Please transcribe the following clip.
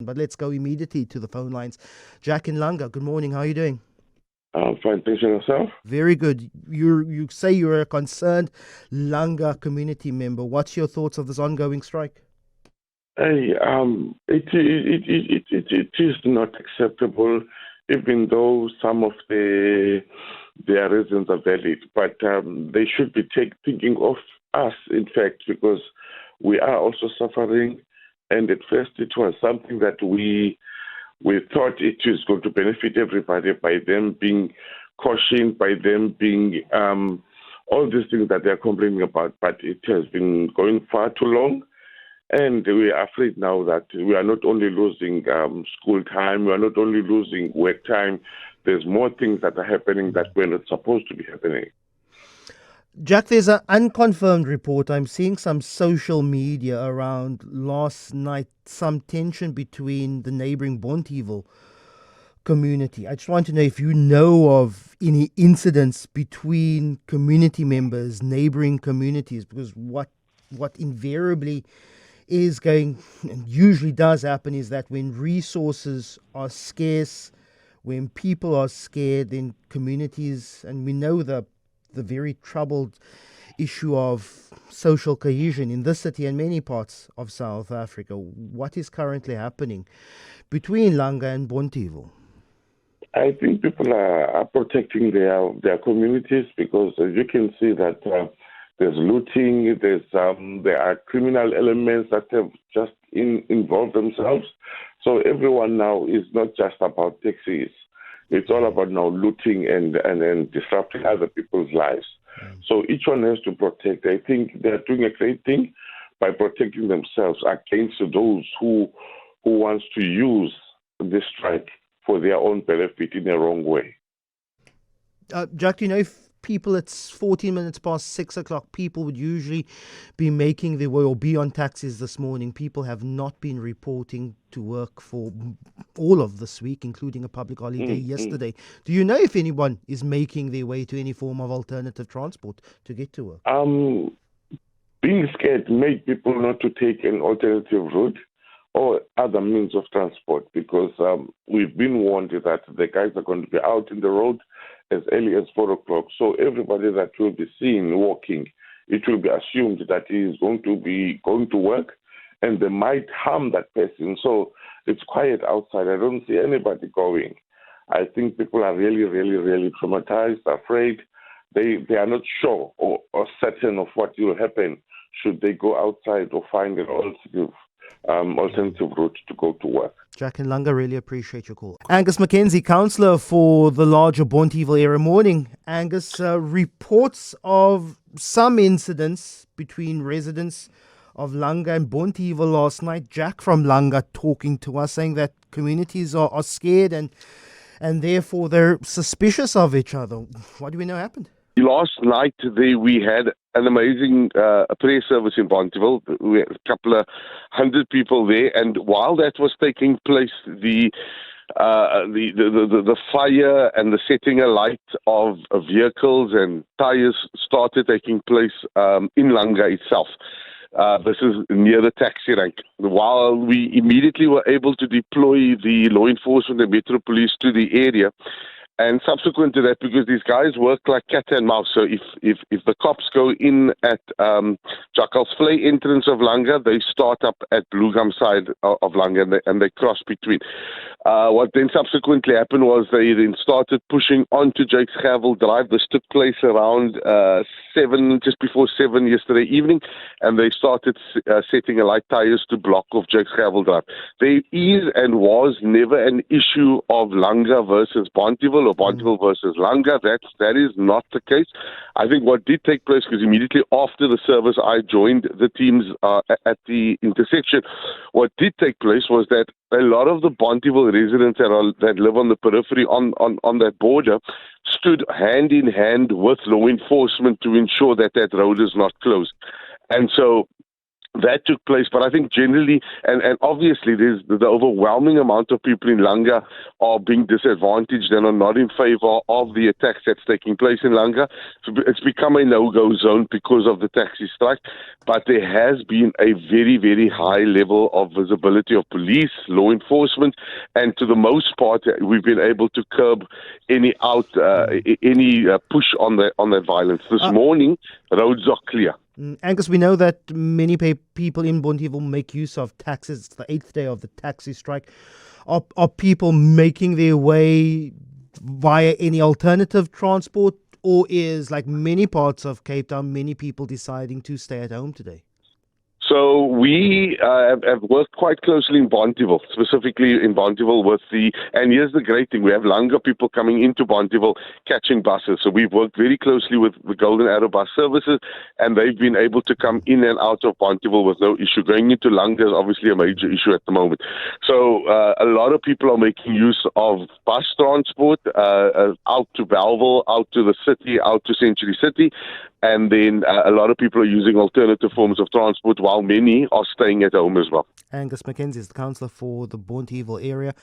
But let's go immediately to the phone lines. Jack in Langa, good morning. How are you doing? I'm fine, thanks. Yourself? Very good. You say you're a concerned Langa community member. What's your thoughts of this ongoing strike? Hey, it is not acceptable, even though some of their reasons are valid. But they should be thinking of us, in fact, because we are also suffering. And at first, it was something that we thought it was going to benefit everybody by them being cautioned, by them being all these things that they're complaining about. But it has been going far too long. And we are afraid now that we are not only losing school time, we are not only losing work time. There's more things that are happening that were not supposed to be happening. Jack, there's an unconfirmed report. I'm seeing some social media around last night, some tension between the neighboring Bonteheuwel community. I just want to know if you know of any incidents between community members, neighboring communities, because what invariably is going and usually does happen is that when resources are scarce, when people are scared, then communities, and we know the very troubled issue of social cohesion in this city and many parts of South Africa. What is currently happening between Langa and Bonteheuwel? I think people are protecting their communities because as you can see that there's looting, there are criminal elements that have just involved themselves. So everyone now is not just about taxis. It's all about now looting and disrupting other people's lives. So each one has to protect. I think they're doing a great thing by protecting themselves against those who wants to use this strike for their own benefit in a wrong way. Jack, do you know if people, it's 14 minutes past 6 o'clock, people would usually be making their way or be on taxis this morning. People have not been reporting to work for all of this week, including a public holiday yesterday. Do you know if anyone is making their way to any form of alternative transport to get to work? Being scared made people not to take an alternative route or other means of transport because we've been warned that the guys are going to be out in the road as early as 4 o'clock. So everybody that will be seen walking, it will be assumed that he is going to be going to work and they might harm that person. So it's quiet outside. I don't see anybody going. I think people are really, really, really traumatized, afraid. They are not sure or certain of what will happen should they go outside or find an alternative route to go to work. Jack and Langa, really appreciate your call. Angus Mckenzie, councilor for the larger Bonteheuwel area. Morning, Angus. Reports of some incidents between residents of Langa and Bonteheuwel last night. Jack from Langa talking to us, saying that communities are scared and therefore they're suspicious of each other. What do we know happened? Last night we had an amazing prayer service in Bonteheuwel. We had a couple of hundred people there, and while that was taking place, the fire and the setting alight of vehicles and tires started taking place in Langa itself. This is near the taxi rank. While we immediately were able to deploy the law enforcement and Metro Police to the area, and subsequent to that, because these guys work like cat and mouse, so if the cops go in at Jackalsvlei entrance of Langa, they start up at Blue Gum side of Langa and they cross between. What then subsequently happened was they then started pushing onto Jakes Gerwel Drive. This took place around 7, just before 7 yesterday evening, and they started setting alight tires to block off Jakes Gerwel Drive. There is and was never an issue of Langa versus Bonteheuwel or Bonteheuwel versus Langa. That is not the case. I think what did take place, because immediately after the service I joined the teams at the intersection, what did take place was that a lot of the Bonteheuwel residents that live on the periphery on that border stood hand in hand with law enforcement to ensure that road is not closed. And so that took place, but I think generally, and obviously, there's the overwhelming amount of people in Langa are being disadvantaged and are not in favor of the attacks that's taking place in Langa. So it's become a no-go zone because of the taxi strike, but there has been a very, very high level of visibility of police, law enforcement, and to the most part, we've been able to curb any push on that violence. This morning, roads are clear. Angus, we know that many people in Bonteheuwel make use of taxis. It's the 8th day of the taxi strike. Are people making their way via any alternative transport, or is, like many parts of Cape Town, many people deciding to stay at home today? So we have worked quite closely in Bonteheuwel, specifically in Bonteheuwel and here's the great thing, we have Langa people coming into Bonteheuwel catching buses. So we've worked very closely with the Golden Arrow bus services, and they've been able to come in and out of Bonteheuwel with no issue. Going into Langa is obviously a major issue at the moment. So a lot of people are making use of bus transport out to Bellville, out to the city, out to Century City. And then a lot of people are using alternative forms of transport, while many are staying at home as well. Angus Mckenzie is the councilor for the Bonteheuwel area.